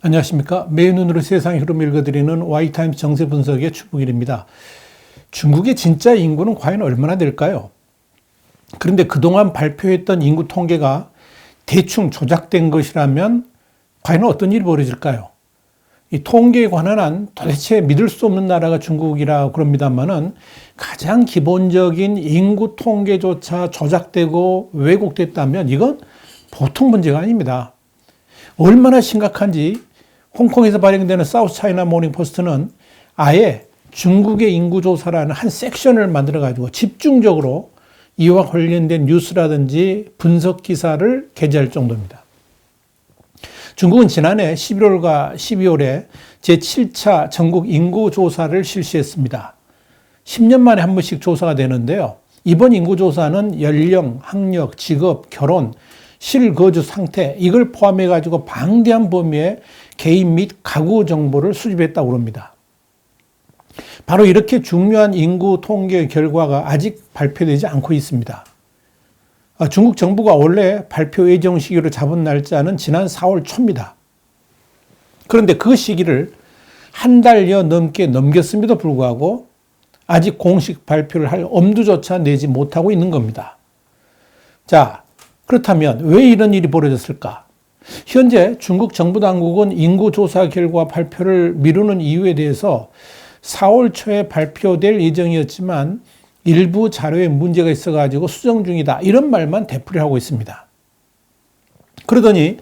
안녕하십니까. 매일 눈으로 세상 흐름 읽어드리는 Y타임스 정세 분석의 추북일입니다. 중국의 진짜 인구는 과연 얼마나 될까요? 그런데 그동안 발표했던 인구 통계가 대충 조작된 것이라면 과연 어떤 일이 벌어질까요? 이 통계에 관한 한 도대체 믿을 수 없는 나라가 중국이라고 그럽니다만은 가장 기본적인 인구 통계조차 조작되고 왜곡됐다면 이건 보통 문제가 아닙니다. 얼마나 심각한지 홍콩에서 발행되는 사우스 차이나 모닝 포스트는 아예 중국의 인구조사라는 한 섹션을 만들어가지고 집중적으로 이와 관련된 뉴스라든지 분석 기사를 게재할 정도입니다. 중국은 지난해 11월과 12월에 제7차 전국 인구조사를 실시했습니다. 10년 만에 한 번씩 조사가 되는데요. 이번 인구조사는 연령, 학력, 직업, 결혼, 실거주 상태 이걸 포함해가지고 방대한 범위의 개인 및 가구 정보를 수집했다고 합니다. 바로 이렇게 중요한 인구 통계 결과가 아직 발표되지 않고 있습니다. 중국 정부가 원래 발표 예정 시기로 잡은 날짜는 지난 4월 초입니다. 그런데 그 시기를 한 달여 넘게 넘겼음에도 불구하고 아직 공식 발표를 할 엄두조차 내지 못하고 있는 겁니다. 자, 그렇다면 왜 이런 일이 벌어졌을까? 현재 중국 정부 당국은 인구조사 결과 발표를 미루는 이유에 대해서 4월 초에 발표될 예정이었지만 일부 자료에 문제가 있어가지고 수정 중이다. 이런 말만 되풀이하고 있습니다. 그러더니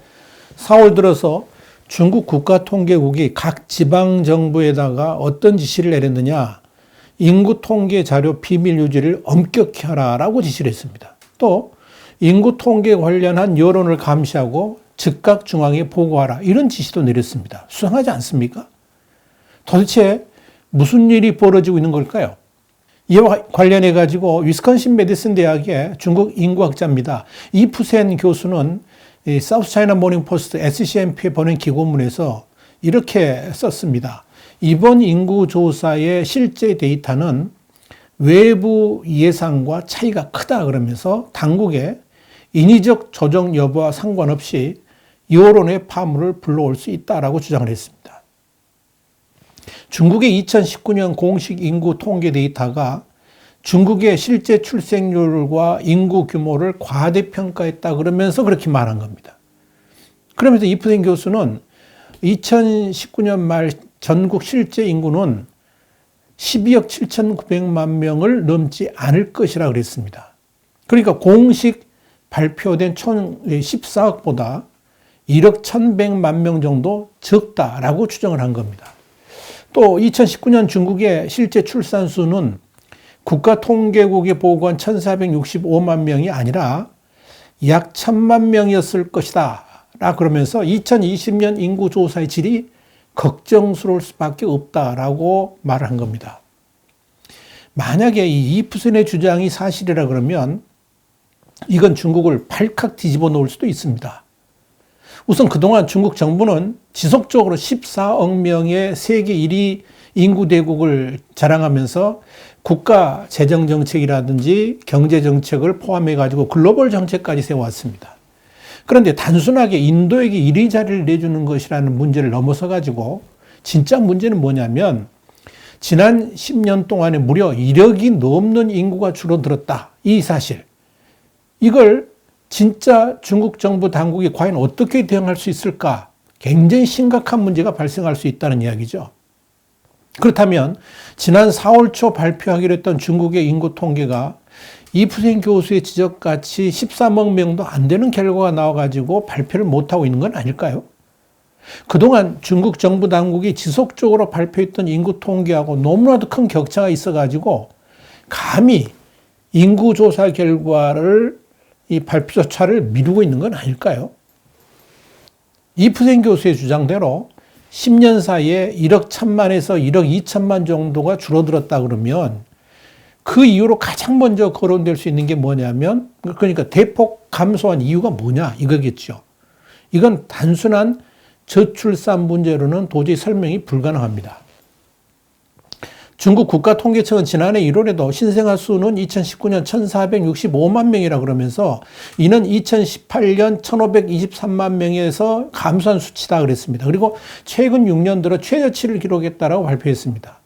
4월 들어서 중국 국가통계국이 각 지방정부에다가 어떤 지시를 내렸느냐. 인구통계 자료 비밀 유지를 엄격히 하라라고 지시를 했습니다. 또 인구 통계 관련한 여론을 감시하고 즉각 중앙에 보고하라. 이런 지시도 내렸습니다. 수상하지 않습니까? 도대체 무슨 일이 벌어지고 있는 걸까요? 이와 관련해 가지고 위스콘신 메디슨 대학의 중국 인구학자입니다. 이프센 교수는 사우스 차이나 모닝 포스트 SCMP에 보낸 기고문에서 이렇게 썼습니다. 이번 인구조사의 실제 데이터는 외부 예상과 차이가 크다 그러면서 당국에 인위적 조정 여부와 상관없이 여론의 파문을 불러올 수 있다라고 주장을 했습니다. 중국의 2019년 공식 인구 통계 데이터가 중국의 실제 출생률과 인구 규모를 과대평가했다 그러면서 그렇게 말한 겁니다. 그러면서 이프센 교수는 2019년 말 전국 실제 인구는 12억 7,900만 명을 넘지 않을 것이라 그랬습니다. 그러니까 공식 발표된 총 14억보다 1억 1,100만 명 정도 적다라고 추정을 한 겁니다. 또 2019년 중국의 실제 출산 수는 국가통계국이 보고한 1,465만 명이 아니라 약 1,000만 명이었을 것이다. 라 그러면서 2020년 인구조사의 질이 걱정스러울 수밖에 없다라고 말을 한 겁니다. 만약에 이 이프센의 주장이 사실이라 그러면 이건 중국을 발칵 뒤집어 놓을 수도 있습니다. 우선 그동안 중국 정부는 지속적으로 14억 명의 세계 1위 인구 대국을 자랑하면서 국가 재정 정책이라든지 경제 정책을 포함해 가지고 글로벌 정책까지 세워왔습니다. 그런데 단순하게 인도에게 1위 자리를 내주는 것이라는 문제를 넘어서 가지고 진짜 문제는 뭐냐면 지난 10년 동안에 무려 1억이 넘는 인구가 줄어들었다. 이 사실. 이걸 진짜 중국 정부 당국이 과연 어떻게 대응할 수 있을까? 굉장히 심각한 문제가 발생할 수 있다는 이야기죠. 그렇다면 지난 4월 초 발표하기로 했던 중국의 인구 통계가 이프센 교수의 지적같이 13억 명도 안 되는 결과가 나와가지고 발표를 못하고 있는 건 아닐까요? 그동안 중국 정부 당국이 지속적으로 발표했던 인구 통계하고 너무나도 큰 격차가 있어가지고 감히 인구조사 결과를 이 발표조차를 미루고 있는 건 아닐까요? 이프센 교수의 주장대로 10년 사이에 1억 1천만에서 1억 2천만 정도가 줄어들었다 그러면 그 이후로 가장 먼저 거론될 수 있는 게 뭐냐면 그러니까 대폭 감소한 이유가 뭐냐 이거겠죠. 이건 단순한 저출산 문제로는 도저히 설명이 불가능합니다. 중국 국가통계청은 지난해 1월에도 신생아 수는 2019년 1,465만 명이라 그러면서 이는 2018년 1,523만 명에서 감소한 수치다 그랬습니다. 그리고 최근 6년 들어 최저치를 기록했다라고 발표했습니다.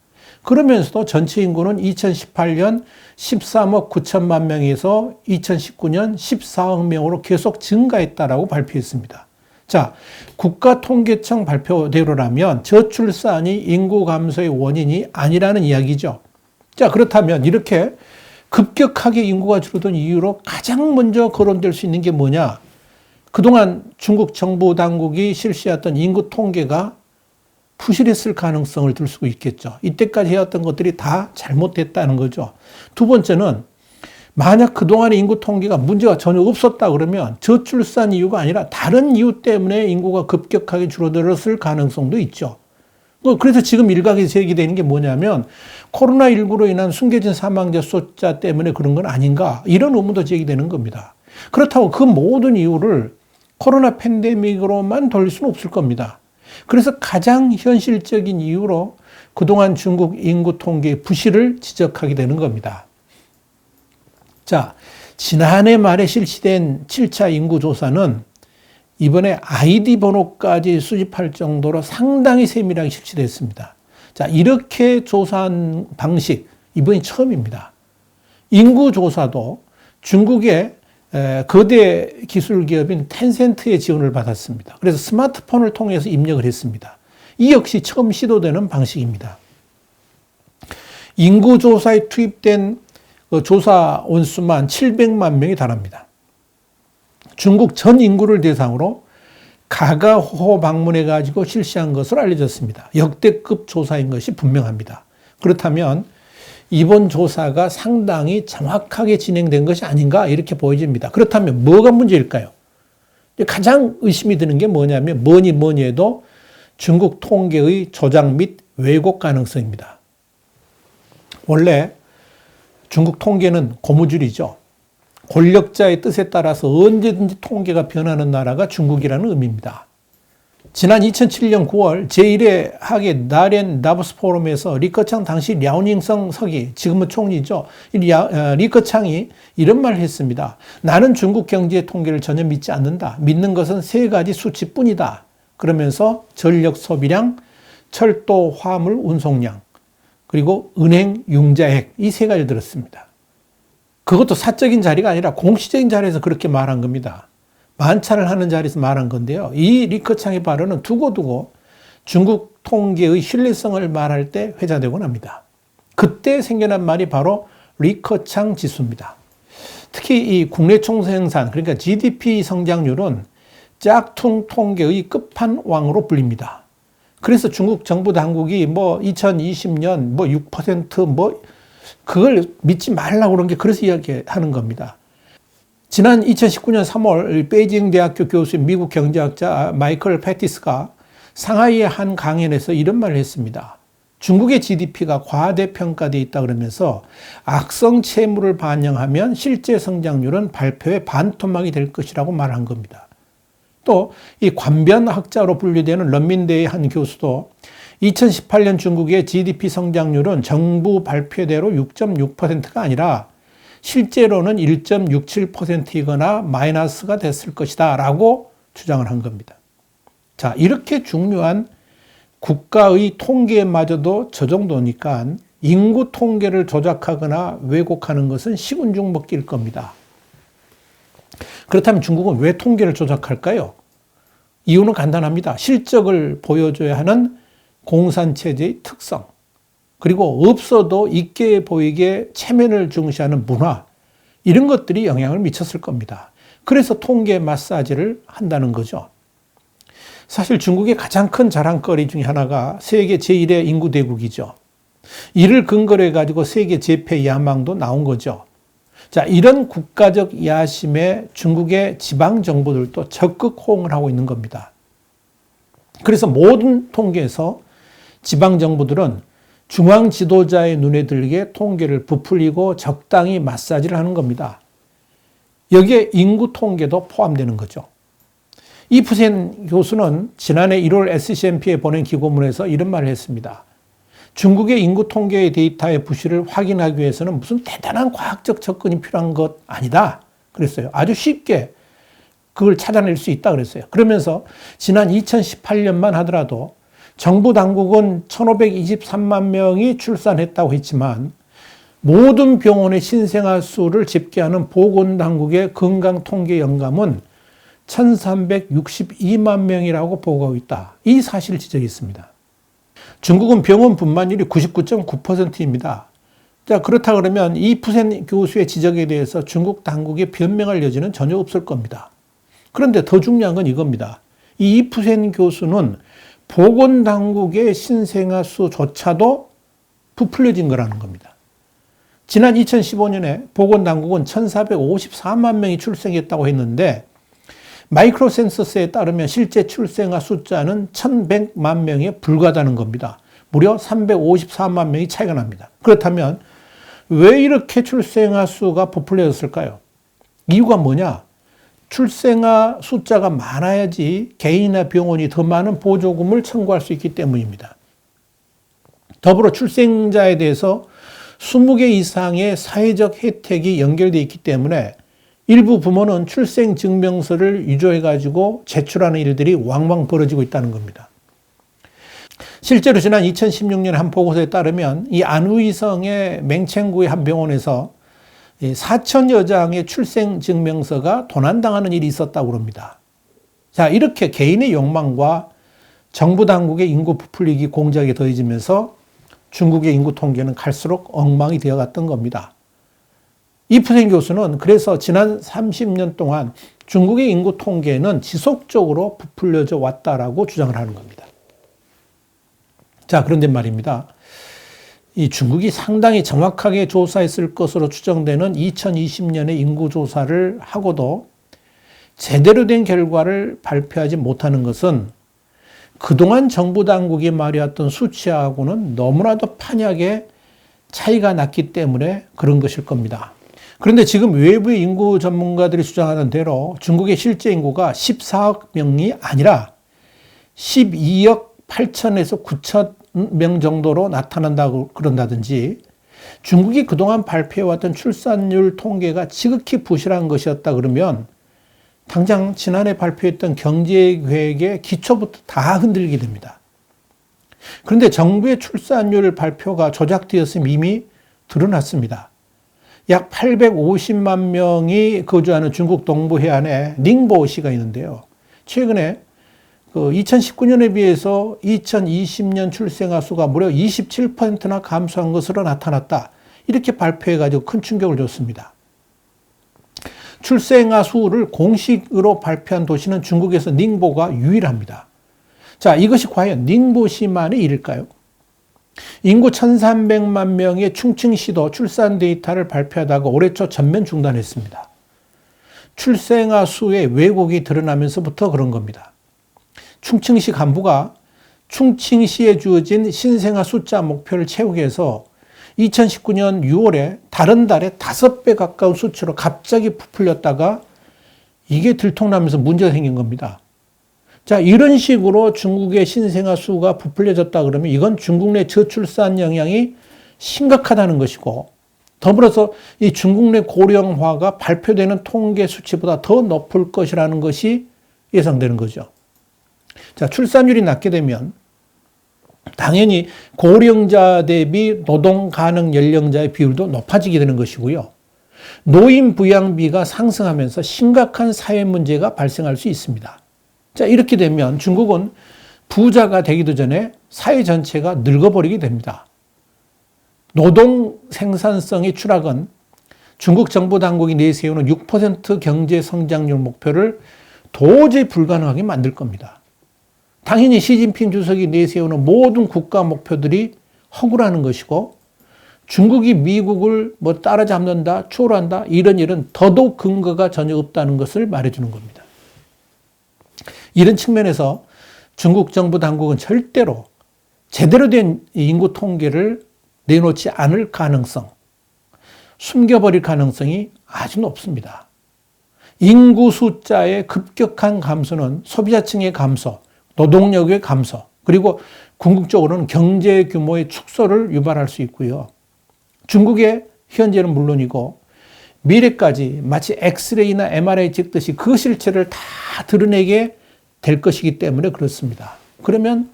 그러면서도 전체 인구는 2018년 13억 9천만 명에서 2019년 14억 명으로 계속 증가했다라고 발표했습니다. 자, 국가통계청 발표대로라면 저출산이 인구 감소의 원인이 아니라는 이야기죠. 자, 그렇다면 이렇게 급격하게 인구가 줄어든 이유로 가장 먼저 거론될 수 있는 게 뭐냐? 그동안 중국 정부 당국이 실시했던 인구 통계가 부실했을 가능성을 들 수 있겠죠. 이때까지 해왔던 것들이 다 잘못됐다는 거죠. 두 번째는 만약 그동안의 인구 통계가 문제가 전혀 없었다 그러면 저출산 이유가 아니라 다른 이유 때문에 인구가 급격하게 줄어들었을 가능성도 있죠. 그래서 지금 일각에서 제기되는 게 뭐냐면 코로나19로 인한 숨겨진 사망자 숫자 때문에 그런 건 아닌가 이런 의문도 제기되는 겁니다. 그렇다고 그 모든 이유를 코로나 팬데믹으로만 돌릴 수는 없을 겁니다. 그래서 가장 현실적인 이유로 그동안 중국 인구 통계의 부실을 지적하게 되는 겁니다. 자, 지난해 말에 실시된 7차 인구조사는 이번에 아이디 번호까지 수집할 정도로 상당히 세밀하게 실시됐습니다. 자, 이렇게 조사한 방식, 이번이 처음입니다. 인구조사도 중국의 거대 기술 기업인 텐센트의 지원을 받았습니다. 그래서 스마트폰을 통해서 입력을 했습니다. 이 역시 처음 시도되는 방식입니다. 인구조사에 투입된 조사 원수만 700만 명이 달합니다. 중국 전 인구를 대상으로 가가호호 방문해가지고 실시한 것으로 알려졌습니다. 역대급 조사인 것이 분명합니다. 그렇다면 이번 조사가 상당히 정확하게 진행된 것이 아닌가 이렇게 보여집니다. 그렇다면 뭐가 문제일까요? 가장 의심이 드는 게 뭐냐면 뭐니 해도 중국 통계의 조작 및 왜곡 가능성입니다. 원래 중국 통계는 고무줄이죠. 권력자의 뜻에 따라서 언제든지 통계가 변하는 나라가 중국이라는 의미입니다. 지난 2007년 9월 제1회 하계 나렌 다보스 포럼에서 리커창 당시 랴오닝성 서기, 지금은 총리죠. 리커창이 이런 말을 했습니다. 나는 중국 경제 통계를 전혀 믿지 않는다. 믿는 것은 세 가지 수치뿐이다. 그러면서 전력 소비량, 철도 화물 운송량, 그리고 은행 융자액 이 세 가지를 들었습니다. 그것도 사적인 자리가 아니라 공식적인 자리에서 그렇게 말한 겁니다. 만찬을 하는 자리에서 말한 건데요. 이 리커창의 발언은 두고두고 중국 통계의 신뢰성을 말할 때 회자되곤 합니다. 그때 생겨난 말이 바로 리커창 지수입니다. 특히 이 국내 총생산, 그러니까 GDP 성장률은 짝퉁 통계의 끝판왕으로 불립니다. 그래서 중국 정부 당국이 2020년 6% 그걸 믿지 말라고 그런 게 그래서 이야기하는 겁니다. 지난 2019년 3월 베이징 대학교 교수인 미국 경제학자 마이클 패티스가 상하이의 한 강연에서 이런 말을 했습니다. 중국의 GDP가 과대평가되어 있다 그러면서 악성 채무를 반영하면 실제 성장률은 발표의 반토막이 될 것이라고 말한 겁니다. 또 이 관변학자로 분류되는 런민대의 한 교수도 2018년 중국의 GDP 성장률은 정부 발표대로 6.6%가 아니라 실제로는 1.67%이거나 마이너스가 됐을 것이다 라고 주장을 한 겁니다. 자, 이렇게 중요한 국가의 통계마저도 저 정도니까 인구 통계를 조작하거나 왜곡하는 것은 식은죽 먹기일 겁니다. 그렇다면 중국은 왜 통계를 조작할까요? 이유는 간단합니다. 실적을 보여줘야 하는 공산체제의 특성, 그리고 없어도 있게 보이게 체면을 중시하는 문화, 이런 것들이 영향을 미쳤을 겁니다. 그래서 통계 마사지를 한다는 거죠. 사실 중국의 가장 큰 자랑거리 중에 하나가 세계 제1의 인구 대국이죠. 이를 근거로 해가지고 세계 재패 야망도 나온 거죠. 자, 이런 국가적 야심에 중국의 지방 정부들도 적극 호응을 하고 있는 겁니다. 그래서 모든 통계에서 지방 정부들은 중앙 지도자의 눈에 들게 통계를 부풀리고 적당히 마사지를 하는 겁니다. 여기에 인구 통계도 포함되는 거죠. 이프센 교수는 지난해 1월 SCMP에 보낸 기고문에서 이런 말을 했습니다. 중국의 인구 통계 데이터의 부실을 확인하기 위해서는 무슨 대단한 과학적 접근이 필요한 것 아니다 그랬어요. 아주 쉽게 그걸 찾아낼 수 있다 그랬어요. 그러면서 지난 2018년만 하더라도 정부 당국은 1523만 명이 출산했다고 했지만 모든 병원의 신생아 수를 집계하는 보건당국의 건강통계연감은 1362만 명이라고 보고하고 있다. 이 사실을 지적했습니다. 중국은 병원 분만율이 99.9%입니다. 자, 그렇다 그러면 이푸센 교수의 지적에 대해서 중국 당국이 변명할 여지는 전혀 없을 겁니다. 그런데 더 중요한 건 이겁니다. 이 이푸센 교수는 보건당국의 신생아 수조차도 부풀려진 거라는 겁니다. 지난 2015년에 보건당국은 1454만 명이 출생했다고 했는데 마이크로 센서스에 따르면 실제 출생아 숫자는 1100만 명에 불과하다는 겁니다. 무려 354만 명이 차이가 납니다. 그렇다면 왜 이렇게 출생아 수가 부풀려졌을까요? 이유가 뭐냐? 출생아 숫자가 많아야지 개인이나 병원이 더 많은 보조금을 청구할 수 있기 때문입니다. 더불어 출생자에 대해서 20개 이상의 사회적 혜택이 연결되어 있기 때문에 일부 부모는 출생증명서를 위조해가지고 제출하는 일들이 왕왕 벌어지고 있다는 겁니다. 실제로 지난 2016년 한 보고서에 따르면 이 안후이성의 맹첸구의 한 병원에서 4천여 장의 출생증명서가 도난당하는 일이 있었다고 합니다. 자, 이렇게 개인의 욕망과 정부 당국의 인구 부풀리기 공작에 더해지면서 중국의 인구 통계는 갈수록 엉망이 되어갔던 겁니다. 이푸센 교수는 그래서 지난 30년 동안 중국의 인구 통계는 지속적으로 부풀려져 왔다라고 주장을 하는 겁니다. 자, 그런데 말입니다. 이 중국이 상당히 정확하게 조사했을 것으로 추정되는 2020년의 인구조사를 하고도 제대로 된 결과를 발표하지 못하는 것은 그동안 정부 당국이 말해왔던 수치하고는 너무나도 판약의 차이가 났기 때문에 그런 것일 겁니다. 그런데 지금 외부의 인구 전문가들이 주장하는 대로 중국의 실제 인구가 14억 명이 아니라 12억 8천에서 9천 명 정도로 나타난다고 그런다든지 중국이 그동안 발표해왔던 출산율 통계가 지극히 부실한 것이었다 그러면 당장 지난해 발표했던 경제계획의 기초부터 다 흔들리게 됩니다. 그런데 정부의 출산율 발표가 조작되었음이 이미 드러났습니다. 약 850만 명이 거주하는 중국 동부 해안에 닝보시가 있는데요. 최근에 2019년에 비해서 2020년 출생아 수가 무려 27%나 감소한 것으로 나타났다. 이렇게 발표해가지고 큰 충격을 줬습니다. 출생아 수를 공식으로 발표한 도시는 중국에서 닝보가 유일합니다. 자, 이것이 과연 닝보시만의 일일까요? 인구 1300만 명의 충칭시도 출산 데이터를 발표하다가 올해 초 전면 중단했습니다. 출생아 수의 왜곡이 드러나면서부터 그런 겁니다. 충칭시 간부가 충칭시에 주어진 신생아 숫자 목표를 채우기 위해서 2019년 6월에 다른 달에 5배 가까운 수치로 갑자기 부풀렸다가 이게 들통나면서 문제가 생긴 겁니다. 자, 이런 식으로 중국의 신생아 수가 부풀려졌다 그러면 이건 중국 내 저출산 영향이 심각하다는 것이고 더불어서 이 중국 내 고령화가 발표되는 통계 수치보다 더 높을 것이라는 것이 예상되는 거죠. 자, 출산율이 낮게 되면 당연히 고령자 대비 노동 가능 연령자의 비율도 높아지게 되는 것이고요. 노인 부양비가 상승하면서 심각한 사회 문제가 발생할 수 있습니다. 자, 이렇게 되면 중국은 부자가 되기도 전에 사회 전체가 늙어버리게 됩니다. 노동 생산성의 추락은 중국 정부 당국이 내세우는 6% 경제 성장률 목표를 도저히 불가능하게 만들 겁니다. 당연히 시진핑 주석이 내세우는 모든 국가 목표들이 허구라는 것이고 중국이 미국을 따라잡는다, 추월한다 이런 일은 더더욱 근거가 전혀 없다는 것을 말해주는 겁니다. 이런 측면에서 중국 정부 당국은 절대로 제대로 된 인구 통계를 내놓지 않을 가능성, 숨겨버릴 가능성이 아주 높습니다. 인구 숫자의 급격한 감소는 소비자층의 감소, 노동력의 감소, 그리고 궁극적으로는 경제 규모의 축소를 유발할 수 있고요. 중국의 현재는 물론이고 미래까지 마치 엑스레이나 MRI 찍듯이 그 실체를 다 드러내게 될 것이기 때문에 그렇습니다. 그러면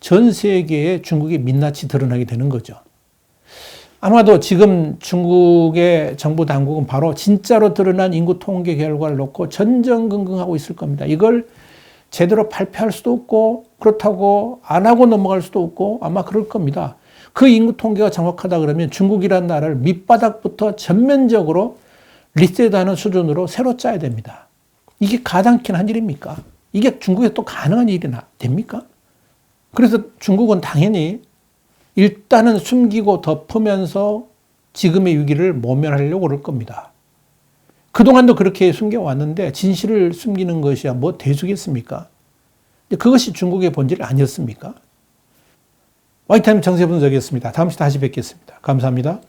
전 세계에 중국이 민낯이 드러나게 되는 거죠. 아마도 지금 중국의 정부 당국은 바로 진짜로 드러난 인구 통계 결과를 놓고 전전긍긍하고 있을 겁니다. 이걸 제대로 발표할 수도 없고 그렇다고 안 하고 넘어갈 수도 없고 아마 그럴 겁니다. 그 인구 통계가 정확하다 그러면 중국이라는 나라를 밑바닥부터 전면적으로 리셋하는 수준으로 새로 짜야 됩니다. 이게 가당키는 한 일입니까? 이게 중국에 또 가능한 일이나 됩니까? 그래서 중국은 당연히 일단은 숨기고 덮으면서 지금의 위기를 모면하려고 그럴 겁니다. 그동안도 그렇게 숨겨왔는데 진실을 숨기는 것이야 뭐 대수겠습니까? 그것이 중국의 본질 아니었습니까? 와이타임 정세 분석이었습니다. 다음 시간에 다시 뵙겠습니다. 감사합니다.